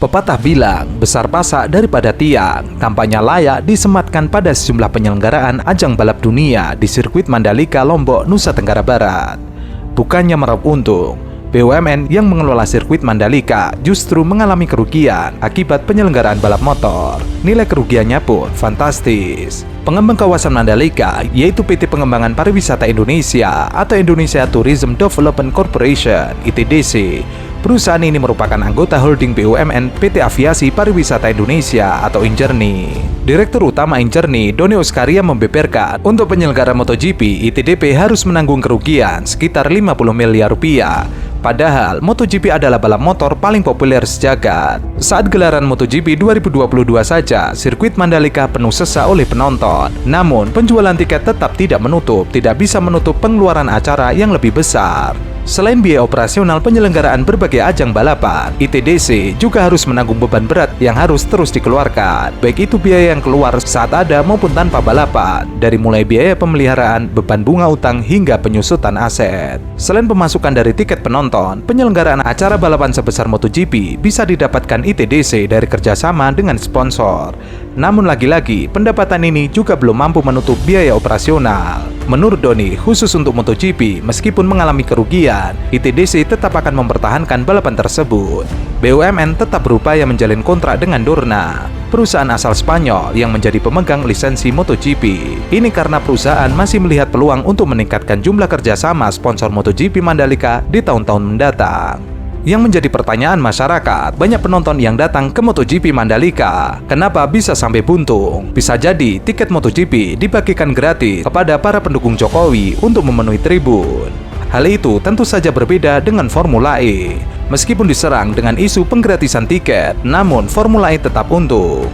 Pepatah bilang, besar pasak daripada tiang, tampaknya layak disematkan pada sejumlah penyelenggaraan ajang balap dunia di sirkuit Mandalika, Lombok, Nusa Tenggara Barat. Bukannya meraup untung, BUMN yang mengelola sirkuit Mandalika justru mengalami kerugian akibat penyelenggaraan balap motor. Nilai kerugiannya pun fantastis. Pengembang kawasan Mandalika, yaitu PT Pengembangan Pariwisata Indonesia atau Indonesia Tourism Development Corporation (ITDC), perusahaan ini merupakan anggota holding BUMN PT Aviasi Pariwisata Indonesia atau Injerni. Direktur Utama Injerni, Doni Oskaria, membeberkan untuk penyelenggara MotoGP, ITDP harus menanggung kerugian sekitar 50 miliar rupiah. Padahal MotoGP adalah balap motor paling populer sejagat. Saat gelaran MotoGP 2022 saja, sirkuit Mandalika penuh sesak oleh penonton. Namun, penjualan tiket tetap tidak bisa menutup pengeluaran acara yang lebih besar. Selain biaya operasional penyelenggaraan berbagai ajang balapan, ITDC juga harus menanggung beban berat yang harus terus dikeluarkan, baik itu biaya yang keluar saat ada maupun tanpa balapan, dari mulai biaya pemeliharaan, beban bunga utang, hingga penyusutan aset. Selain pemasukan dari tiket penonton, penyelenggaraan acara balapan sebesar MotoGP bisa didapatkan ITDC dari kerjasama dengan sponsor. Namun lagi-lagi, pendapatan ini juga belum mampu menutup biaya operasional. Menurut Doni, khusus untuk MotoGP, meskipun mengalami kerugian, ITDC tetap akan mempertahankan balapan tersebut. BUMN tetap berupaya menjalin kontrak dengan Dorna, perusahaan asal Spanyol yang menjadi pemegang lisensi MotoGP. Ini karena perusahaan masih melihat peluang untuk meningkatkan jumlah kerjasama sponsor MotoGP Mandalika di tahun-tahun mendatang. Yang menjadi pertanyaan masyarakat, banyak penonton yang datang ke MotoGP Mandalika. Kenapa bisa sampai buntung? Bisa jadi tiket MotoGP dibagikan gratis kepada para pendukung Jokowi untuk memenuhi tribun. Hal itu tentu saja berbeda dengan Formula E. Meskipun diserang dengan isu penggratisan tiket, namun Formula E tetap untung.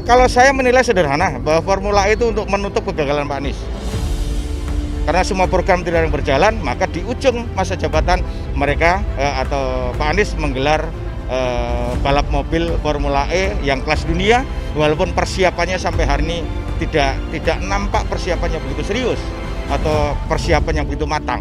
Kalau saya menilai sederhana bahwa Formula E itu untuk menutup kegagalan Pak Anies. Karena semua program tidak yang berjalan, maka di ujung masa jabatan mereka atau Pak Anies menggelar balap mobil Formula E yang kelas dunia, walaupun persiapannya sampai hari ini tidak nampak persiapannya begitu serius atau persiapan yang begitu matang.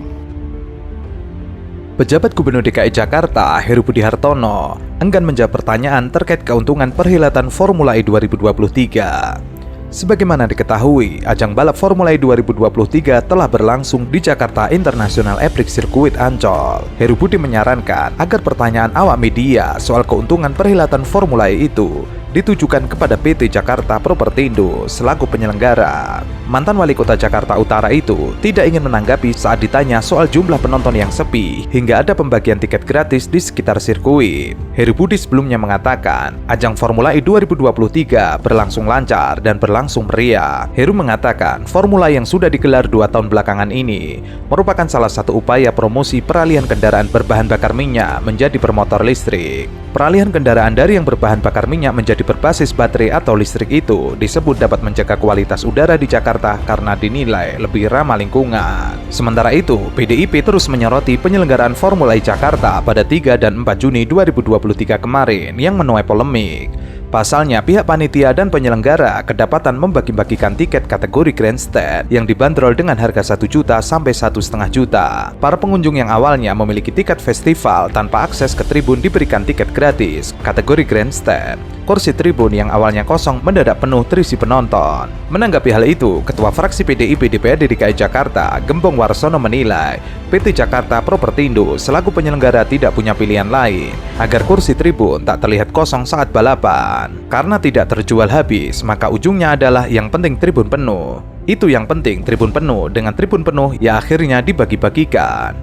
Pejabat Gubernur DKI Jakarta, Heru Budi Hartono, enggan menjawab pertanyaan terkait keuntungan perhelatan Formula E 2023. Sebagaimana diketahui, ajang balap Formula E 2023 telah berlangsung di Jakarta International Epic Circuit Ancol. Heru Budi menyarankan agar pertanyaan awak media soal keuntungan perhelatan Formula E itu ditujukan kepada PT Jakarta Propertindo selaku penyelenggara. Mantan wali kota Jakarta Utara itu tidak ingin menanggapi saat ditanya soal jumlah penonton yang sepi hingga ada pembagian tiket gratis di sekitar sirkuit. Heru Budi sebelumnya mengatakan, ajang Formula E 2023 berlangsung lancar dan berlangsung meriah. Heru mengatakan, Formula yang sudah digelar 2 tahun belakangan ini merupakan salah satu upaya promosi peralihan kendaraan berbahan bakar minyak menjadi bermotor listrik. Peralihan kendaraan dari yang berbahan bakar minyak menjadi berbasis baterai atau listrik itu disebut dapat menjaga kualitas udara di Jakarta karena dinilai lebih ramah lingkungan. Sementara itu, PDIP terus menyoroti penyelenggaraan Formula E Jakarta pada 3 dan 4 Juni 2023 kemarin yang menuai polemik. Pasalnya, pihak panitia dan penyelenggara kedapatan membagi-bagikan tiket kategori grandstand yang dibanderol dengan harga 1 juta sampai 1,5 juta. Para pengunjung yang awalnya memiliki tiket festival tanpa akses ke tribun diberikan tiket gratis kategori grandstand. Kursi tribun yang awalnya kosong mendadak penuh terisi penonton. Menanggapi hal itu, Ketua Fraksi PDIP DPRD DKI Jakarta, Gembong Warsono, menilai PT Jakarta Propertindo selaku penyelenggara tidak punya pilihan lain agar kursi tribun tak terlihat kosong saat balapan. Karena tidak terjual habis, maka ujungnya adalah yang penting tribun penuh. Itu yang penting, tribun penuh. Dengan tribun penuh, ya akhirnya dibagi-bagikan.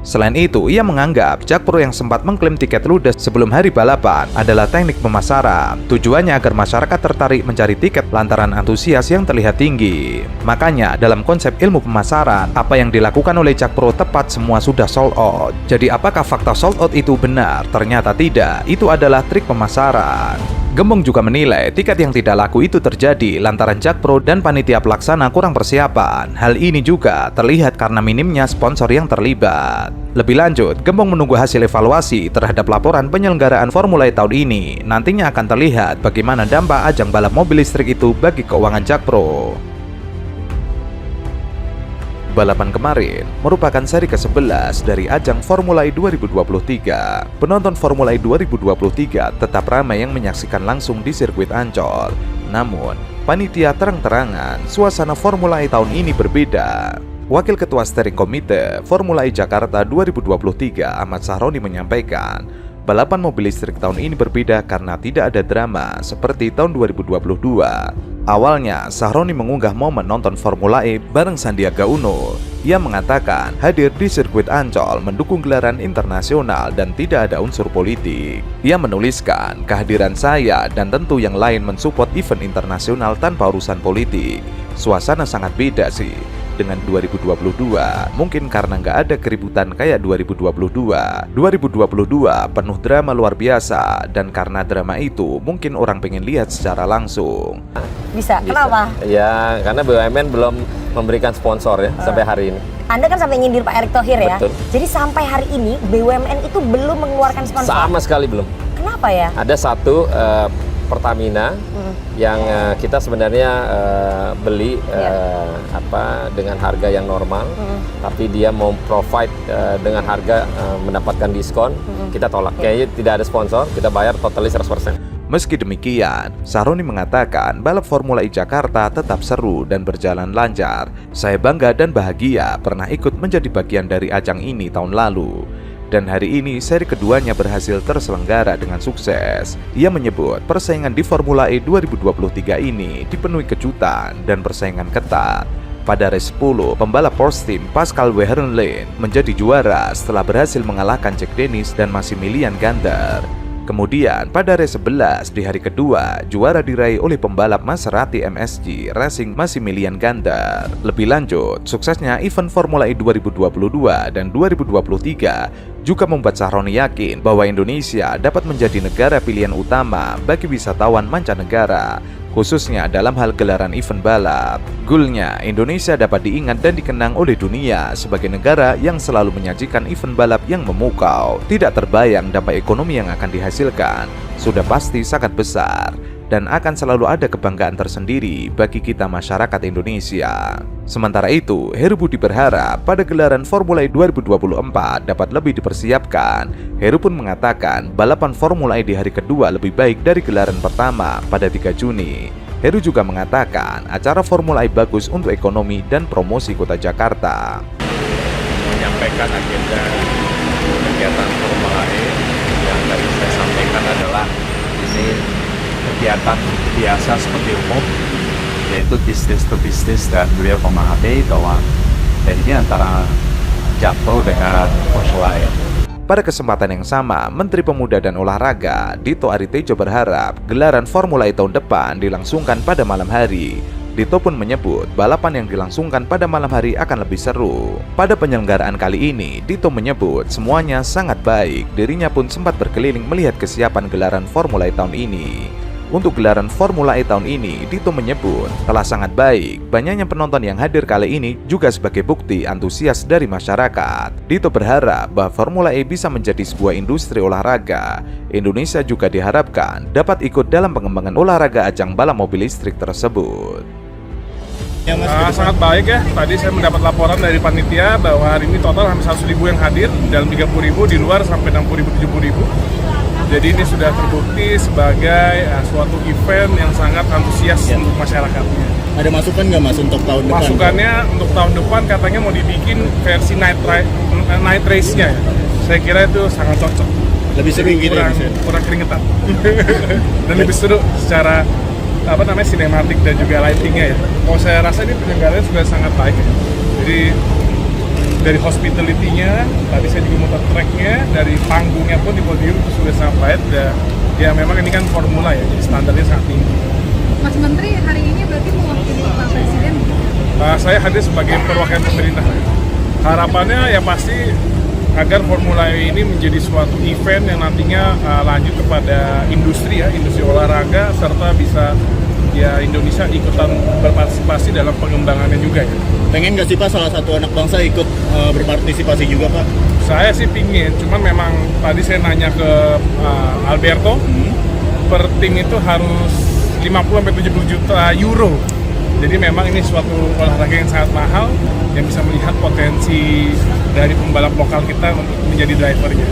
Selain itu, ia menganggap Jakpro yang sempat mengklaim tiket ludes sebelum hari balapan adalah teknik pemasaran. Tujuannya agar masyarakat tertarik mencari tiket lantaran antusias yang terlihat tinggi. Makanya, dalam konsep ilmu pemasaran, apa yang dilakukan oleh Jakpro tepat, semua sudah sold out. Jadi apakah fakta sold out itu benar? Ternyata tidak, itu adalah trik pemasaran. Gembong juga menilai tiket yang tidak laku itu terjadi lantaran Jakpro dan panitia pelaksana kurang persiapan. Hal ini juga terlihat karena minimnya sponsor yang terlibat. Lebih lanjut, Gembong menunggu hasil evaluasi terhadap laporan penyelenggaraan Formula E tahun ini. Nantinya akan terlihat bagaimana dampak ajang balap mobil listrik itu bagi keuangan Jakpro. Balapan kemarin merupakan seri ke-11 dari ajang Formula E 2023. Penonton Formula E 2023 tetap ramai yang menyaksikan langsung di sirkuit Ancol. Namun, panitia terang-terangan suasana Formula E tahun ini berbeda. Wakil Ketua Steering Komite Formula E Jakarta 2023 Ahmad Sahroni menyampaikan, balapan mobil listrik tahun ini berbeda karena tidak ada drama seperti tahun 2022. Awalnya, Sahroni mengunggah momen nonton Formula E bareng Sandiaga Uno. Ia mengatakan hadir di sirkuit Ancol mendukung gelaran internasional dan tidak ada unsur politik. Ia menuliskan, kehadiran saya dan tentu yang lain mensupport event internasional tanpa urusan politik. Suasana sangat beda sih dengan 2022, mungkin karena nggak ada keributan kayak 2022. 2022 penuh drama luar biasa, dan karena drama itu mungkin orang pengen lihat secara langsung. Bisa. Kenapa? Ya, karena BUMN belum memberikan sponsor ya sampai hari ini. Anda kan sampai nyindir Pak Erick Thohir ya. Betul. Jadi sampai hari ini BUMN itu belum mengeluarkan sponsor. Sama sekali belum. Kenapa ya? Ada satu Pertamina yang kita sebenarnya beli dengan harga yang normal, tapi dia mau provide dengan harga mendapatkan diskon, kita tolak. Kayaknya tidak ada sponsor, kita bayar totally 100%. Meski demikian, Sahroni mengatakan balap Formula E Jakarta tetap seru dan berjalan lancar. Saya bangga dan bahagia pernah ikut menjadi bagian dari ajang ini tahun lalu. Dan hari ini seri keduanya berhasil terselenggara dengan sukses. Ia menyebut persaingan di Formula E 2023 ini dipenuhi kejutan dan persaingan ketat. Pada race 10, pembalap Porsche Team Pascal Wehrlein menjadi juara setelah berhasil mengalahkan Jack Dennis dan Maximilian Gander. Kemudian pada race 11 di hari kedua, juara diraih oleh pembalap Maserati MSG Racing Maximilian Gander. Lebih lanjut, suksesnya event Formula E 2022 dan 2023 juga membuat Sahroni yakin bahwa Indonesia dapat menjadi negara pilihan utama bagi wisatawan mancanegara, khususnya dalam hal gelaran event balap. Goalnya, Indonesia dapat diingat dan dikenang oleh dunia sebagai negara yang selalu menyajikan event balap yang memukau. Tidak terbayang dampak ekonomi yang akan dihasilkan, sudah pasti sangat besar, dan akan selalu ada kebanggaan tersendiri bagi kita masyarakat Indonesia. Sementara itu, Heru Budi berharap pada gelaran Formula E 2024 dapat lebih dipersiapkan. Heru pun mengatakan balapan Formula E di hari kedua lebih baik dari gelaran pertama pada 3 Juni. Heru juga mengatakan acara Formula E bagus untuk ekonomi dan promosi kota Jakarta. Menyampaikan agenda kegiatan Formula E yang tadi saya sampaikan adalah ini kegiatan biasa seperti umum, yaitu bisnis to bisnis, dan beliau memahami bahwa ini antara Jakpro dengan Formula E. Pada kesempatan yang sama, Menteri Pemuda dan Olahraga Dito Aritejo berharap gelaran Formula E tahun depan dilangsungkan pada malam hari. Dito pun menyebut balapan yang dilangsungkan pada malam hari akan lebih seru. Pada penyelenggaraan kali ini, Dito menyebut semuanya sangat baik. Dirinya pun sempat berkeliling melihat kesiapan gelaran Formula E tahun ini. Untuk gelaran Formula E tahun ini, Dito menyebut telah sangat baik. Banyaknya penonton yang hadir kali ini juga sebagai bukti antusias dari masyarakat. Dito berharap bahwa Formula E bisa menjadi sebuah industri olahraga. Indonesia juga diharapkan dapat ikut dalam pengembangan olahraga ajang balap mobil listrik tersebut. Sangat baik ya. Tadi saya mendapat laporan dari panitia bahwa hari ini total hampir 100.000 yang hadir, dalam 30.000, di luar sampai 60.000, 70.000. Jadi ini sudah terbukti sebagai suatu event yang sangat antusias untuk masyarakatnya. Ada masukan nggak Mas untuk tahun depan? Masukannya untuk tahun depan katanya mau dibikin versi night race-nya ya. Saya kira itu sangat cocok. Lebih seru gitu ya? Kurang keringetan. Dan lebih seru secara sinematik dan juga lighting-nya ya. Kalau saya rasa ini penyelenggaranya sudah sangat baik ya. Jadi dari hospitality-nya, tadi saya juga muter track-nya, dari panggungnya pun di podium itu sudah sangat baik. Ya memang ini kan formula ya, jadi standarnya sangat tinggi. Mas Menteri hari ini berarti mewakili Pak Presiden? Saya hadir sebagai perwakilan pemerintah. Harapannya ya pasti agar Formula E ini menjadi suatu event yang nantinya lanjut kepada industri olahraga, serta bisa ya Indonesia ikutan berpartisipasi dalam pengembangannya juga ya. Pengen nggak sih Pak salah satu anak bangsa ikut berpartisipasi juga Pak? Saya sih pingin, cuman memang tadi saya nanya ke Alberto, per tim itu harus 50-70 juta euro. Jadi memang ini suatu olahraga yang sangat mahal, yang bisa melihat potensi dari pembalap lokal kita untuk menjadi drivernya.